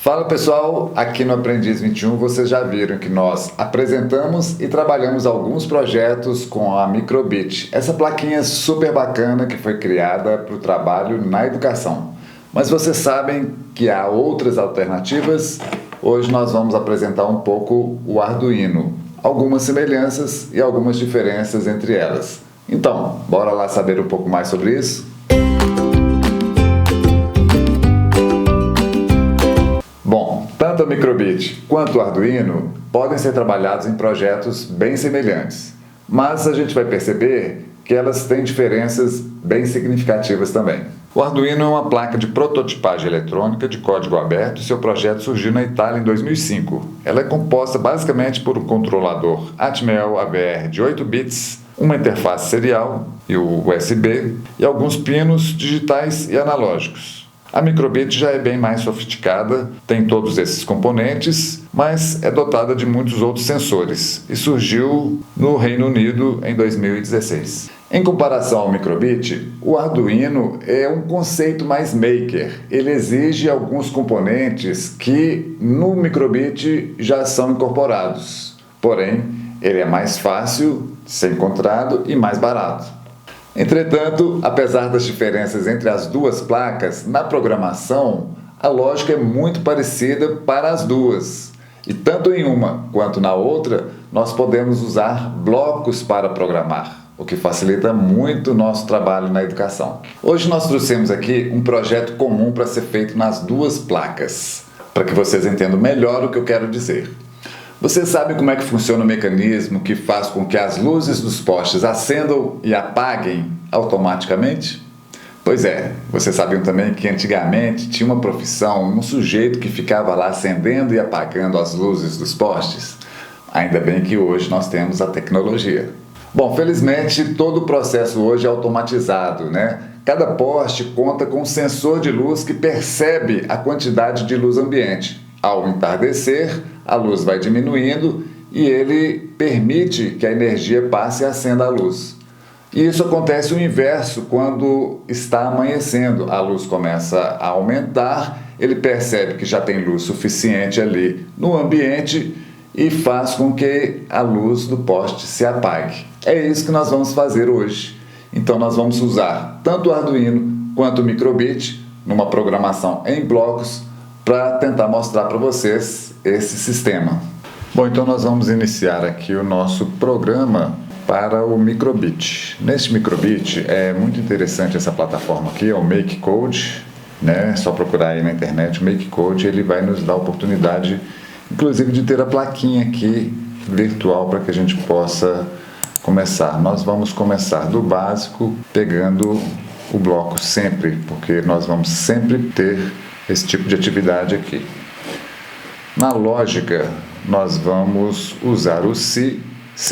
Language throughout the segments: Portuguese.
Fala pessoal, aqui no Aprendiz 21 vocês já viram que nós apresentamos e trabalhamos alguns projetos com a Microbit, essa plaquinha super bacana que foi criada para o trabalho na educação. Mas vocês sabem que há outras alternativas? Hoje nós vamos apresentar um pouco o Arduino, algumas semelhanças e algumas diferenças entre elas. Então, bora lá saber um pouco mais sobre isso? Bom, tanto a Microbit quanto o Arduino podem ser trabalhados em projetos bem semelhantes, mas a gente vai perceber que elas têm diferenças bem significativas também. O Arduino é uma placa de prototipagem eletrônica de código aberto e seu projeto surgiu na Itália em 2005. Ela é composta basicamente por um controlador Atmel AVR de 8 bits, uma interface serial e o USB e alguns pinos digitais e analógicos. A Microbit já é bem mais sofisticada, tem todos esses componentes, mas é dotada de muitos outros sensores e surgiu no Reino Unido em 2016. Em comparação ao Microbit, o Arduino é um conceito mais maker. Ele exige alguns componentes que no Microbit já são incorporados, porém ele é mais fácil de ser encontrado e mais barato. Entretanto, apesar das diferenças entre as duas placas, na programação, a lógica é muito parecida para as duas. E tanto em uma quanto na outra, nós podemos usar blocos para programar, o que facilita muito o nosso trabalho na educação. Hoje nós trouxemos aqui um projeto comum para ser feito nas duas placas, para que vocês entendam melhor o que eu quero dizer. Vocês sabem como é que funciona o mecanismo que faz com que as luzes dos postes acendam e apaguem automaticamente? Pois é, vocês sabiam também que antigamente tinha uma profissão, um sujeito que ficava lá acendendo e apagando as luzes dos postes? Ainda bem que hoje nós temos a tecnologia. Bom, felizmente todo o processo hoje é automatizado, né? Cada poste conta com um sensor de luz que percebe a quantidade de luz ambiente. Ao entardecer, a luz vai diminuindo e ele permite que a energia passe e acenda a luz. E isso acontece o inverso quando está amanhecendo. A luz começa a aumentar, ele percebe que já tem luz suficiente ali no ambiente e faz com que a luz do poste se apague. É isso que nós vamos fazer hoje. Então nós vamos usar tanto o Arduino quanto o Microbit numa programação em blocos para tentar mostrar para vocês esse sistema. Bom, então nós vamos iniciar aqui o nosso programa para o Microbit. Neste Microbit é muito interessante essa plataforma aqui, é o MakeCode, né? É só procurar aí na internet o MakeCode, ele vai nos dar a oportunidade, inclusive, de ter a plaquinha aqui virtual para que a gente possa começar. Nós vamos começar do básico, pegando o bloco sempre, porque nós vamos sempre ter esse tipo de atividade aqui. Na lógica, nós vamos usar o se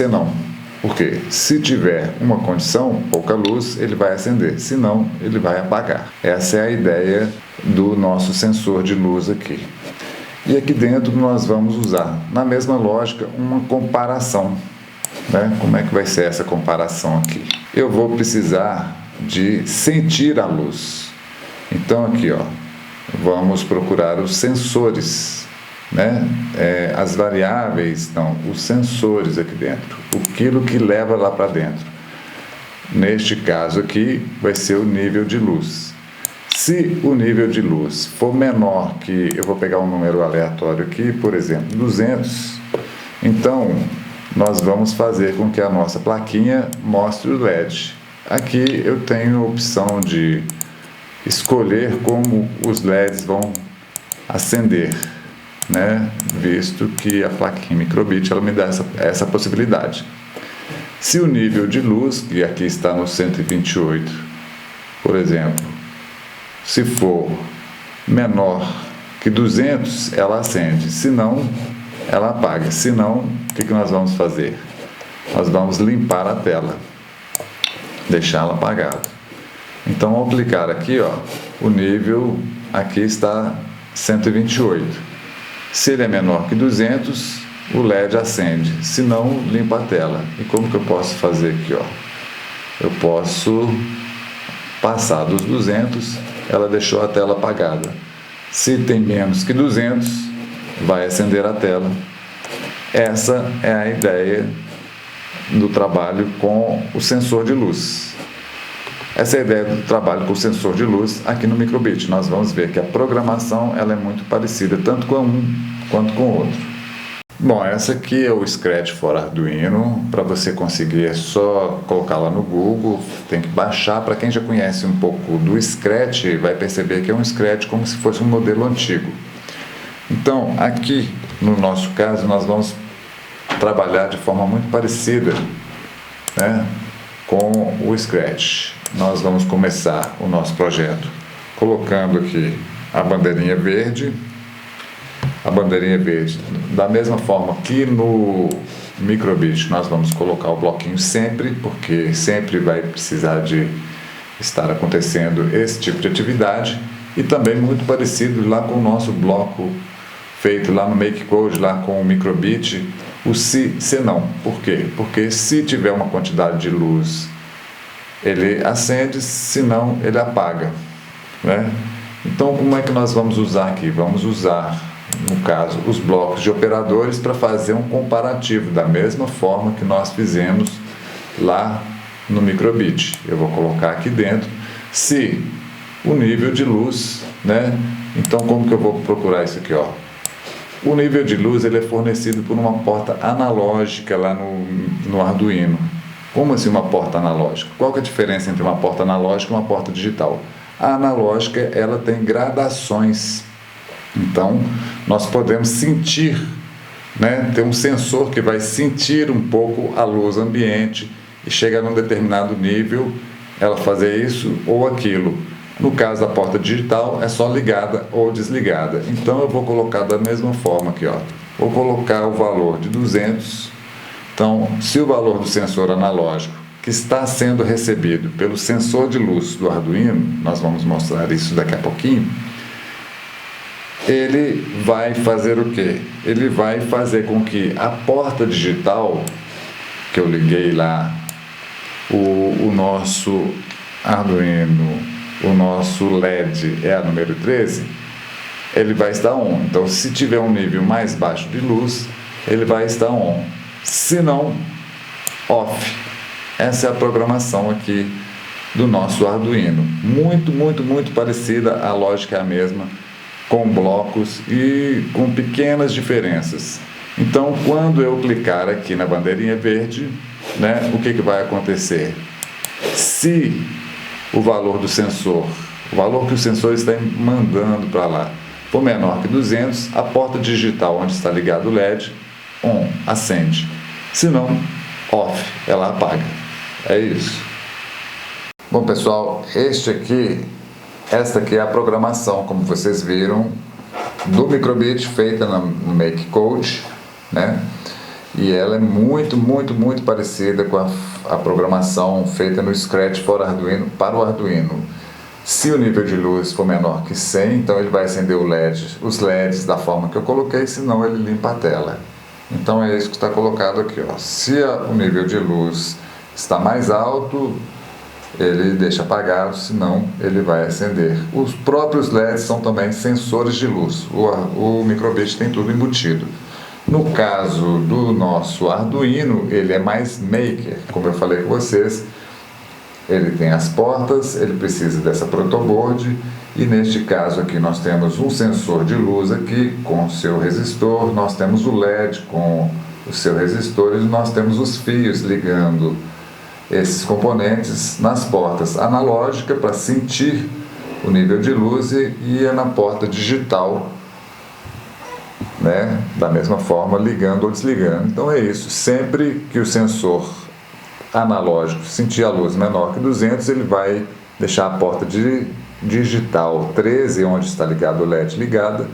não. Porque se tiver uma condição, pouca luz, ele vai acender, se não, ele vai apagar. Essa é a ideia do nosso sensor de luz aqui. E aqui dentro nós vamos usar, na mesma lógica, uma comparação. Né? Como é que vai ser essa comparação aqui? Eu vou precisar de sentir a luz. Então aqui, ó, vamos procurar os sensores, né? As variáveis, não, os sensores aqui dentro, aquilo que leva lá para dentro. Neste caso aqui vai ser o nível de luz. Se o nível de luz for menor que, eu vou pegar um número aleatório aqui, por exemplo, 200, então nós vamos fazer com que a nossa plaquinha mostre o LED. Aqui eu tenho a opção de escolher como os LEDs vão acender, né? Visto que a plaquinha Microbit ela me dá essa possibilidade. Se o nível de luz, que aqui está no 128, por exemplo, se for menor que 200, ela acende, se não, ela apaga. Se não, o que nós vamos fazer? Nós vamos limpar a tela, deixá-la apagada. Então, ao clicar aqui, ó, o nível aqui está 128. Se ele é menor que 200, o LED acende. Se não, limpa a tela. E como que eu posso fazer aqui, ó? Eu posso passar dos 200, ela deixou a tela apagada. Se tem menos que 200, vai acender a tela. Essa é a ideia do trabalho com o sensor de luz. Essa é a ideia do trabalho com o sensor de luz aqui no micro:bit. Nós vamos ver que a programação ela é muito parecida, tanto com um quanto com o outro. Bom, essa aqui é o Scratch for Arduino. Para você conseguir é só colocar lá no Google, tem que baixar. Para quem já conhece um pouco do Scratch, vai perceber que é um Scratch como se fosse um modelo antigo. Então, aqui no nosso caso, nós vamos trabalhar de forma muito parecida, né, com o Scratch. Nós vamos começar o nosso projeto colocando aqui a bandeirinha verde. A bandeirinha verde, da mesma forma que no micro:bit, nós vamos colocar o bloquinho sempre, porque sempre vai precisar de estar acontecendo esse tipo de atividade, e também muito parecido lá com o nosso bloco feito lá no MakeCode, lá com o micro:bit, o se não. Por quê? Porque se tiver uma quantidade de luz, ele acende, se não, ele apaga, né? Então, como é que nós vamos usar aqui? Vamos usar, no caso, os blocos de operadores para fazer um comparativo, da mesma forma que nós fizemos lá no micro:bit. Eu vou colocar aqui dentro se o nível de luz, né? Então, como que eu vou procurar isso aqui, ó? O nível de luz ele é fornecido por uma porta analógica lá no Arduino. Como assim uma porta analógica? Qual que é a diferença entre uma porta analógica e uma porta digital? A analógica ela tem gradações. Então, nós podemos sentir, né, ter um sensor que vai sentir um pouco a luz ambiente e chega num determinado nível, ela fazer isso ou aquilo. No caso da porta digital, é só ligada ou desligada. Então, eu vou colocar da mesma forma aqui, ó. Vou colocar o valor de 200. Então, se o valor do sensor analógico que está sendo recebido pelo sensor de luz do Arduino, nós vamos mostrar isso daqui a pouquinho, ele vai fazer o quê? Ele vai fazer com que a porta digital, que eu liguei lá, o nosso Arduino, o nosso LED é a número 13, ele vai estar on. Então, se tiver um nível mais baixo de luz, ele vai estar on. Se não, off. Essa é a programação aqui do nosso Arduino. Muito, muito, muito parecida, a lógica é a mesma, com blocos e com pequenas diferenças. Então, quando eu clicar aqui na bandeirinha verde, né, o que vai acontecer? Se o valor do sensor, o valor que o sensor está mandando para lá, for menor que 200, a porta digital onde está ligado o LED, on, acende. Se não, off, ela apaga. É isso. Bom, pessoal, esta aqui é a programação, como vocês viram, do micro:bit feita no MakeCode, né? E ela é muito, muito, muito parecida com a programação feita no Scratch for Arduino para o Arduino. Se o nível de luz for menor que 100, então ele vai acender os LEDs da forma que eu coloquei, senão ele limpa a tela. Então é isso que está colocado aqui, ó. Se o nível de luz está mais alto, ele deixa apagado, senão ele vai acender. Os próprios LEDs são também sensores de luz. O micro:bit tem tudo embutido. No caso do nosso Arduino, ele é mais maker, como eu falei com vocês. Ele tem as portas, ele precisa dessa protoboard, e neste caso aqui nós temos um sensor de luz aqui com o seu resistor, nós temos o LED com o seu resistor e nós temos os fios ligando esses componentes nas portas analógicas para sentir o nível de luz e na porta digital, né, da mesma forma, ligando ou desligando. Então é isso, sempre que o sensor analógico sentir a luz menor que 200, ele vai deixar a porta digital 13, onde está ligado o LED, ligada,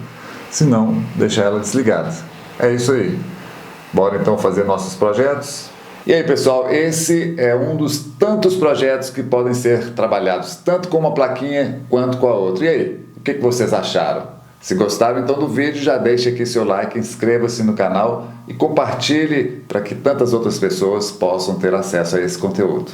se não, deixar ela desligada. É isso aí. Bora então fazer nossos projetos? E aí, pessoal, esse é um dos tantos projetos que podem ser trabalhados tanto com uma plaquinha quanto com a outra. E aí, o que vocês acharam? Se gostaram então do vídeo, já deixe aqui seu like, inscreva-se no canal e compartilhe para que tantas outras pessoas possam ter acesso a esse conteúdo.